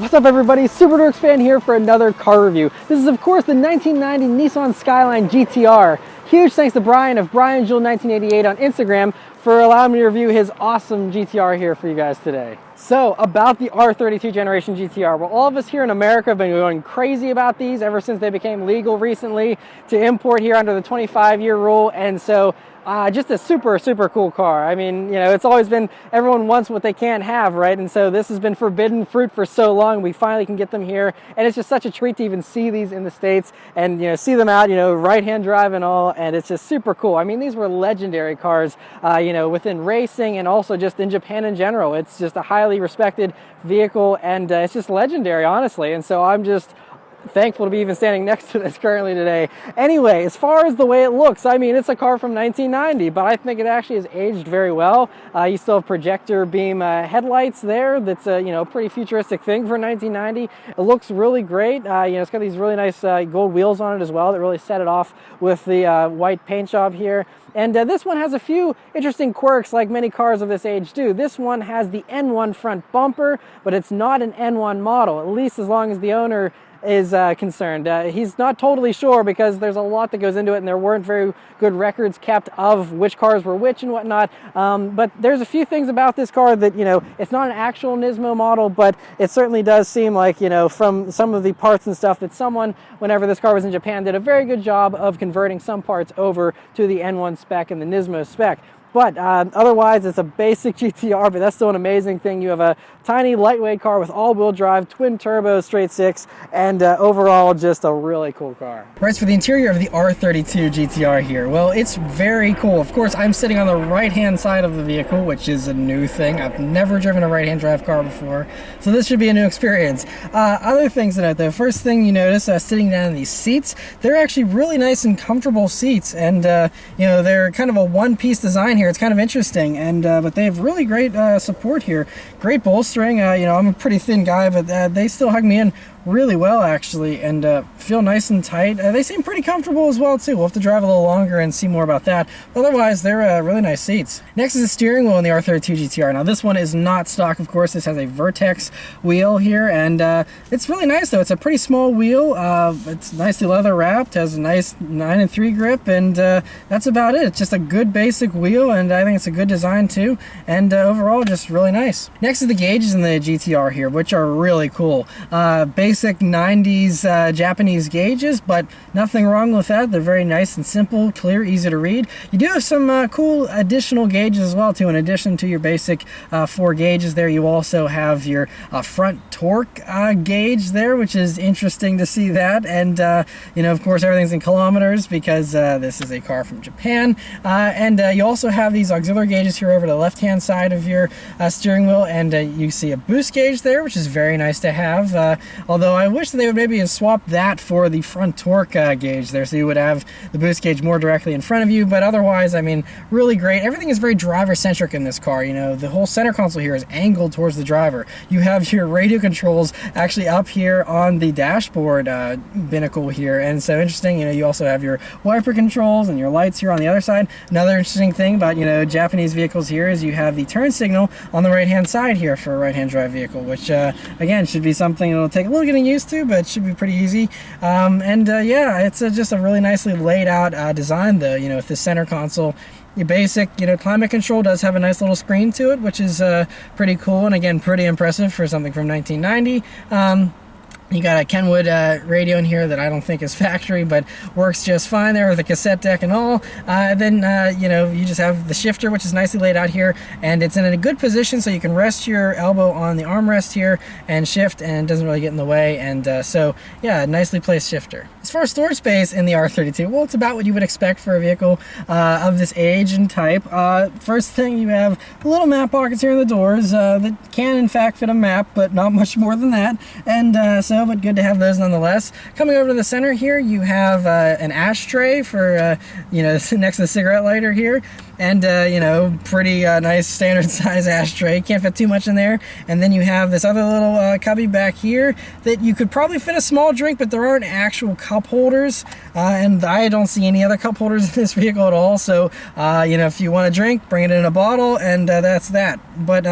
What's up everybody, Super Dorks fan here for another car review. This is of course the 1990 Nissan Skyline GT-R. Huge thanks to Brian of BrianJewel1988 on Instagram for allowing me to review his awesome GT-R here for you guys today. So about the R32 generation GT-R, well, all of us here in America have been going crazy about these ever since they became legal recently to import here under the 25-year rule, and so just a super cool car. I mean, you know, it's always been everyone wants what they can't have, right? And so this has been forbidden fruit for so long. We finally can get them here, and it's just such a treat to even see these in the States and, you know, see them out, you know, right-hand drive and all, and it's just super cool. I mean, these were legendary cars, you know, within racing and also just in Japan in general. It's just a highly respected vehicle, and it's just legendary, honestly. And so I'm just thankful to be even standing next to this currently today. Anyway, as far as the way it looks, I mean, it's a car from 1990, but I think it actually has aged very well. You still have projector beam headlights there. That's a, you know, pretty futuristic thing for 1990. It looks really great. You know, it's got these really nice gold wheels on it as well that really set it off with the white paint job here. And this one has a few interesting quirks like many cars of this age do. This one has the N1 front bumper, but it's not an N1 model, at least as long as the owner is concerned. He's not totally sure because there's a lot that goes into it, and there weren't very good records kept of which cars were which and whatnot. But there's a few things about this car that, you know, it's not an actual Nismo model, but it certainly does seem like, you know, from some of the parts and stuff that someone, whenever this car was in Japan, did a very good job of converting some parts over to the N1 spec and the Nismo spec. But otherwise, it's a basic GT-R, but that's still an amazing thing. You have a tiny, lightweight car with all-wheel drive, twin-turbo, straight six, and overall, just a really cool car. Right, for the interior of the R32 GT-R here, well, it's very cool. Of course, I'm sitting on the right-hand side of the vehicle, which is a new thing. I've never driven a right-hand drive car before, so this should be a new experience. Other things to note, though. First thing you notice, sitting down in these seats, they're actually really nice and comfortable seats, and you know, they're kind of a one-piece design here. It's kind of interesting, and but they have really great support here. Great bolstering. You know, I'm a pretty thin guy, but they still hug me in really well, actually, and feel nice and tight. They seem pretty comfortable as well, too. We'll have to drive a little longer and see more about that. Otherwise, they're really nice seats. Next is the steering wheel in the R32 GT-R. Now, this one is not stock, of course. This has a Vertex wheel here, and it's really nice, though. It's a pretty small wheel. It's nicely leather wrapped, has a nice 9-3 grip, and that's about it. It's just a good basic wheel, and I think it's a good design, too, and overall, just really nice. Next is the gauges in the GT-R here, which are really cool. Basic 90s Japanese gauges, but nothing wrong with that. They're very nice and simple, clear, easy to read. You do have some cool additional gauges as well, too. In addition to your basic 4 gauges there, you also have your front torque gauge there, which is interesting to see that. And you know, of course, everything's in kilometers because this is a car from Japan. And you also have these auxiliary gauges here over the left-hand side of your steering wheel, and you see a boost gauge there, which is very nice to have. Although I wish that they would maybe have swapped that for the front torque gauge there, so you would have the boost gauge more directly in front of you. But otherwise, I mean, really great. Everything is very driver-centric in this car. You know, the whole center console here is angled towards the driver. You have your radio controls actually up here on the dashboard binnacle here, and so interesting. You know, you also have your wiper controls and your lights here on the other side. Another interesting thing about, you know, Japanese vehicles here is you have the turn signal on the right-hand side here for a right-hand drive vehicle, which again should be something that'll take a little getting used to, but it should be pretty easy. Yeah, it's just a really nicely laid out design, though. You know, with the center console, your basic, you know, climate control does have a nice little screen to it, which is pretty cool, and again, pretty impressive for something from 1990. You got a Kenwood radio in here that I don't think is factory, but works just fine there with a cassette deck and all. Then, you know, you just have the shifter, which is nicely laid out here, and it's in a good position so you can rest your elbow on the armrest here and shift, and it doesn't really get in the way. And so, yeah, nicely placed shifter. As far as storage space in the R32, well, it's about what you would expect for a vehicle of this age and type. First thing, you have little map pockets here in the doors that can, in fact, fit a map, but not much more than that. And so, but good to have those nonetheless. Coming over to the center here, you have an ashtray for, you know, next to the cigarette lighter here. And, you know, pretty nice standard size ashtray. Can't fit too much in there. And then you have this other little cubby back here that you could probably fit a small drink, but there aren't actual cup holders. And I don't see any other cup holders in this vehicle at all. So, you know, if you want a drink, bring it in a bottle, and that's that. But,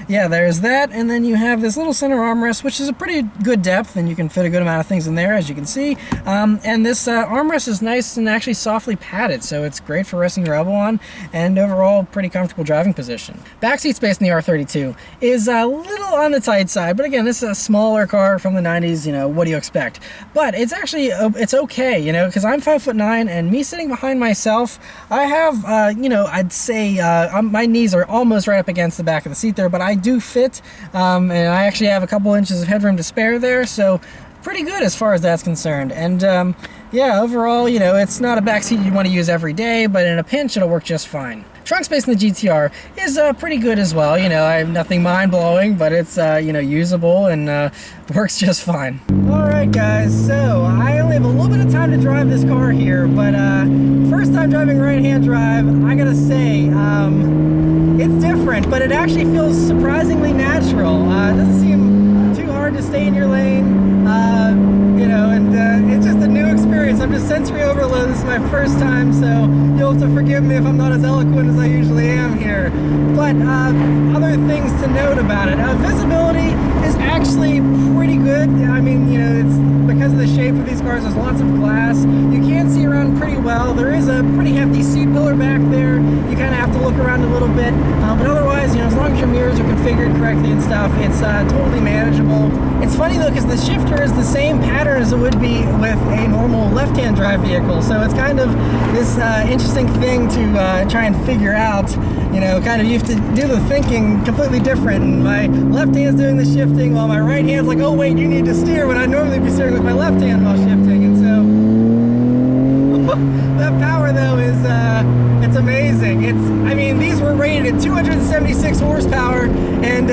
yeah, there's that. And then you have this little center armrest, which is a pretty good depth, and you can fit a good amount of things in there, as you can see. And this armrest is nice and actually softly padded, so it's great for resting your elbow on. And overall, pretty comfortable driving position. Backseat space in the R32 is a little on the tight side, but again, this is a smaller car from the 90s, you know, what do you expect? But it's actually, it's okay, you know, because I'm 5'9", and me sitting behind myself, I have, you know, I'd say my knees are almost right up against the back of the seat there, but I do fit, and I actually have a couple inches of headroom to spare there, so pretty good as far as that's concerned. And yeah, overall, you know, it's not a backseat you want to use every day, but in a pinch, it'll work just fine. Trunk space in the GT-R is pretty good as well. You know, I have nothing mind-blowing, but it's, you know, usable and works just fine. All right, guys, so I only have a little bit of time to drive this car here, but first time driving right-hand drive, I gotta say, it's different, but it actually feels surprisingly natural. It doesn't seem too hard to stay in your lane. You know, and it's just a new experience. I'm just sensory overload. This is my first time, so you'll have to forgive me if I'm not as eloquent as I usually am here. But other things to note about it. Visibility is actually pretty good. I mean, you know, it's because of the shape of these cars, there's lots of glass. You can see around pretty well. There is a pretty hefty seat pillar back there. You kind of have to look around a little bit. But otherwise, you know, as long as your mirrors are configured correctly and stuff, it's totally manageable. It's funny though, because the shifter is the same pattern as it would be with a normal left-hand drive vehicle. So it's kind of this interesting thing to try and figure out. You know, kind of you have to do the thinking completely different. And my left hand's doing the shifting while my right hand's like, oh wait, you need to steer, when I'd normally be steering with my left hand while shifting. And so that power though is it's amazing. I mean, these were rated at 276 horsepower and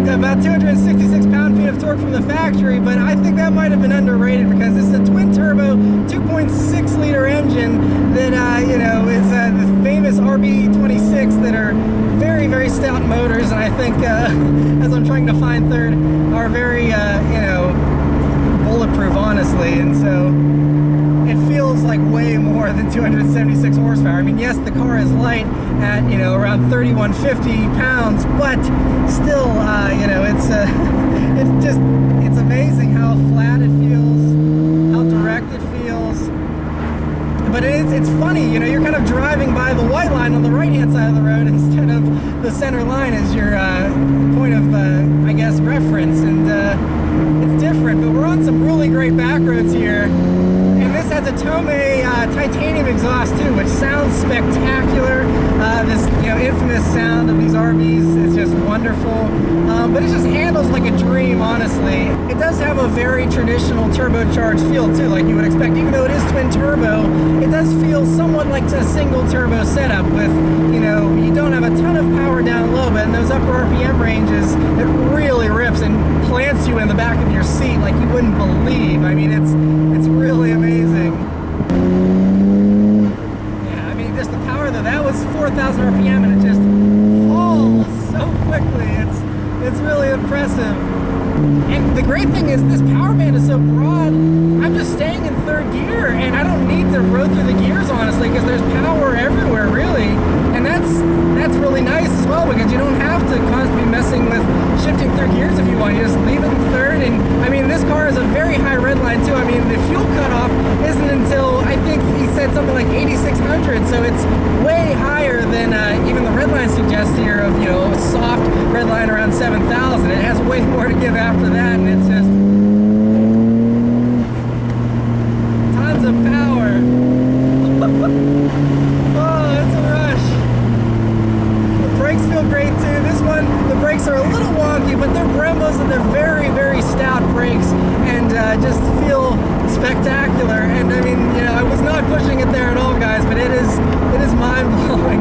about 266 pound-feet of torque from the factory, but I think that might have been underrated because it's a twin-turbo 2.6 liter engine that, you know, is the famous RB26 that are very, very stout motors, and I think, as I'm trying to find third, are very, you know, bulletproof, honestly, and so it feels like way more than 276 horsepower. I mean, yes, the car is light at, you know, around 3,150 pounds, but still, you know, it's amazing how flat it feels, how direct it feels. But it's funny, you know, you're kind of driving by the white line on the right-hand side of the road instead of the center line as your point of, I guess, reference, and it's different. But we're on some really great back roads here. This has a Tomei titanium exhaust too, which sounds spectacular. This, you know, infamous sound of these RVs is just wonderful. But it just handles like a dream, honestly. It does have a very traditional turbocharged feel too, like you would expect. Even though it is twin turbo, it does feel somewhat like a single turbo setup with, you know, you don't have a ton of power down low, but in those upper RPM ranges, it really rips and plants you in the back of your seat like you wouldn't believe. I mean, it's really amazing. Yeah, I mean, just the power though, that was 4,000 RPM and it just hauls so quickly. It's really impressive. And the great thing is this power band is so broad, I'm just staying in third gear and I don't need to row through the gears, honestly, because there's power everywhere, really. And that's really nice as well, because you don't have to constantly be messing with shifting through gears if you want. You just leave it in third, and I mean, this car is a very high red line too. I mean, the fuel cutoff isn't until, I think he said something like 8,600, so it's way higher than even the red line suggests here of, you know, a soft red line around 7,000. It has way more to give after that, and it's just pedals, and they're very, very stout brakes, and just feel spectacular. And I mean, you know, I was not pushing it there at all, guys, but it is mind-blowing.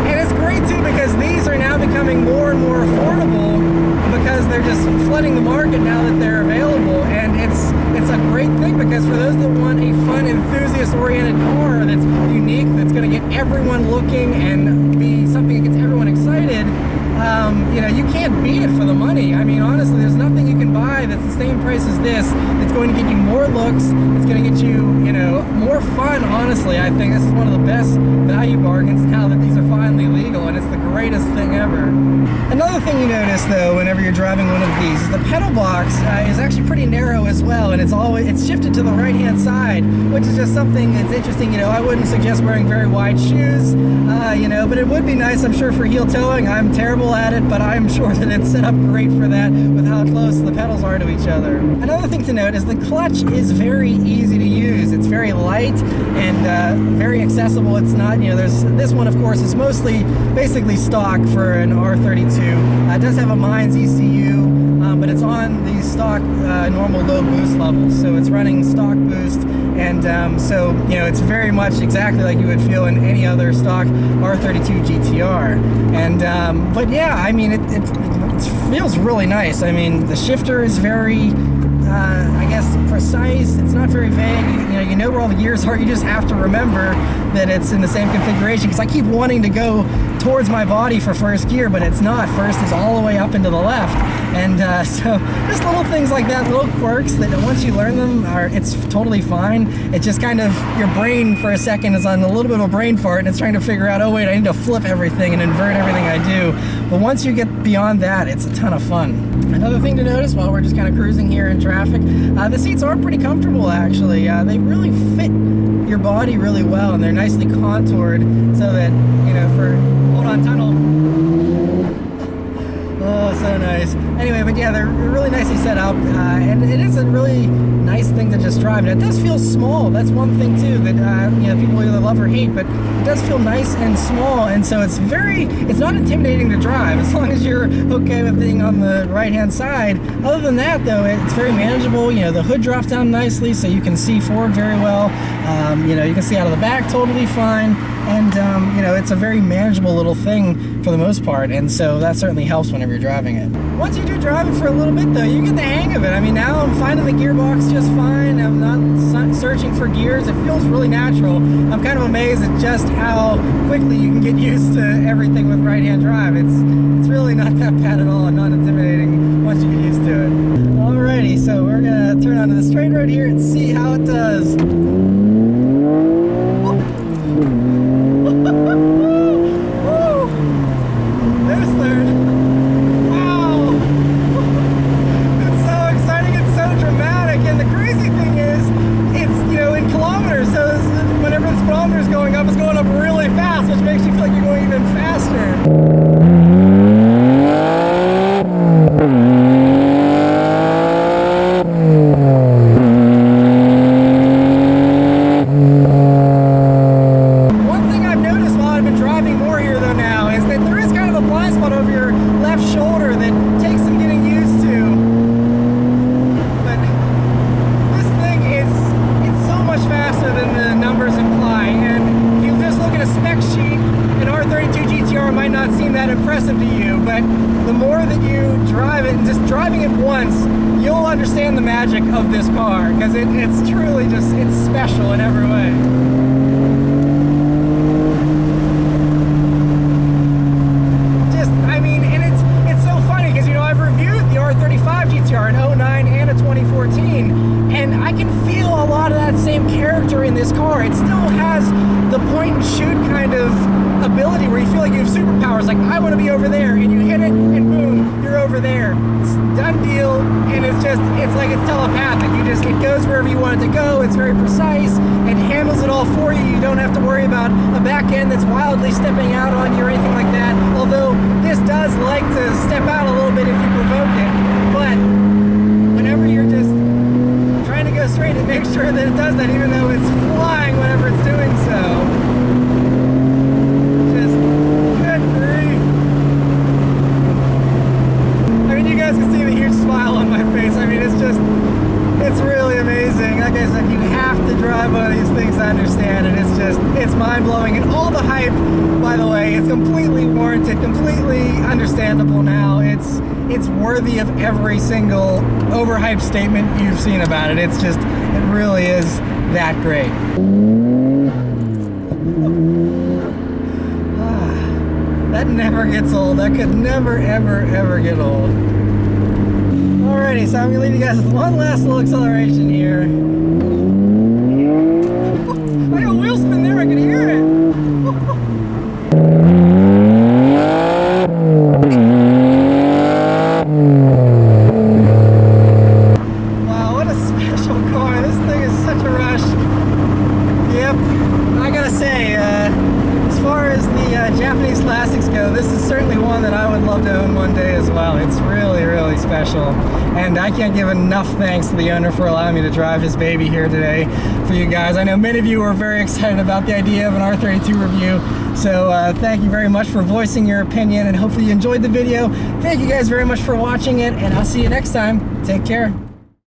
And it's great too, because these are now becoming more and more affordable, because they're just flooding the market now that they're available. And it's a great thing, because for those that want a fun, enthusiast-oriented car that's unique, that's going to get everyone looking and be something that gets everyone excited, you know, you can't beat it for the money. I mean, honestly, there's nothing you can buy that's the same price as this. It's going to get you more looks. It's going to get you, you know, more fun. Honestly, I think this is one of the best value bargains now that these are finally legal, and it's the greatest thing ever. Another thing you notice, though, whenever you're driving one of these, is the pedal box is actually pretty narrow as well, and it's shifted to the right-hand side, which is just something that's interesting. You know, I wouldn't suggest wearing very wide shoes, you know, but it would be nice, I'm sure, for heel towing. I'm terrible at it, but I'm sure that it's set up great for that with how close the pedals are to each other. Another thing to note is the clutch is very easy to use. It's very light and very accessible. It's not, you know, there's this one, of course, is mostly basically stock for an R32. It does have a Mines ECU, but it's on the stock normal low boost levels, so it's running stock boost, and so, you know, it's very much exactly like you would feel in any other stock R32 GT-R. And but yeah, I mean, it feels really nice. I mean, the shifter is very I guess precise. It's not very vague. You know where all the gears are. You just have to remember that it's in the same configuration, because I keep wanting to go towards my body for first gear, but it's not. First is all the way up and to the left. And so just little things like that, little quirks that once you learn them, it's totally fine. It's just kind of your brain for a second is on a little bit of a brain fart, and it's trying to figure out, oh wait, I need to flip everything and invert everything I do. But once you get beyond that, it's a ton of fun. Another thing to notice while we're just kind of cruising here in traffic, the seats are pretty comfortable, actually. They really fit your body really well, and they're nicely contoured so that, you know, for, hold on, tunnel. Oh, so nice. Anyway, but yeah, they're really nicely set up, and it is a really nice thing to just drive. And it does feel small. That's one thing too that you know, people either love or hate, but it does feel nice and small, and so it's not intimidating to drive as long as you're okay with being on the right-hand side. Other than that, though, it's very manageable. You know, the hood drops down nicely, so you can see forward very well. You know, you can see out of the back totally fine. And, you know, it's a very manageable little thing for the most part, and so that certainly helps whenever you're driving it. Once you do drive it for a little bit, though, you get the hang of it. I mean, now I'm finding the gearbox just fine. I'm not searching for gears. It feels really natural. I'm kind of amazed at just how quickly you can get used to everything with right-hand drive. It's really not that bad at all, and not intimidating once you get used to it. Alrighty, so we're going to turn onto the straight road here and see how it does. Impressive to you, but the more that you drive it, and just driving it once, you'll understand the magic of this car, because it's truly just, it's special in every way. Just, I mean, and it's so funny, because, you know, I've reviewed the R35 GT-R in 09 and a 2014, and I can feel a lot of that same character in this car. It still has the point and shoot kind of ability where you feel like you have superpowers, like I want to be over there, and you hit it and boom, you're over there. It's done deal, and it's like it's telepathic. It goes wherever you want it to go. It's very precise. It handles it all for you. You don't have to worry about a back end that's wildly stepping out on you or anything like that, although this does like to step out a little bit if you provoke it. But whenever you're just trying to go straight, it makes sure that it does that, even though it's flying whenever it's doing so. smile on my face. I mean, it's really amazing. Like I said, you have to drive one of these things to understand it. It's mind-blowing. And all the hype, by the way, it's completely warranted, completely understandable now. It's worthy of every single overhyped statement you've seen about it. It really is that great. That never gets old. That could never, ever, ever get old. Alrighty, so I'm gonna leave you guys with one last little acceleration here. I got a wheel spin there, I can hear it. Wow, what a special car. This thing is such a rush. Yep, I gotta say, as far as the Japanese classics go, this is certainly one that I would love to own one day as well. It's really, really special. And I can't give enough thanks to the owner for allowing me to drive his baby here today for you guys. I know many of you are very excited about the idea of an R32 review. So thank you very much for voicing your opinion, and hopefully you enjoyed the video. Thank you guys very much for watching it, and I'll see you next time. Take care.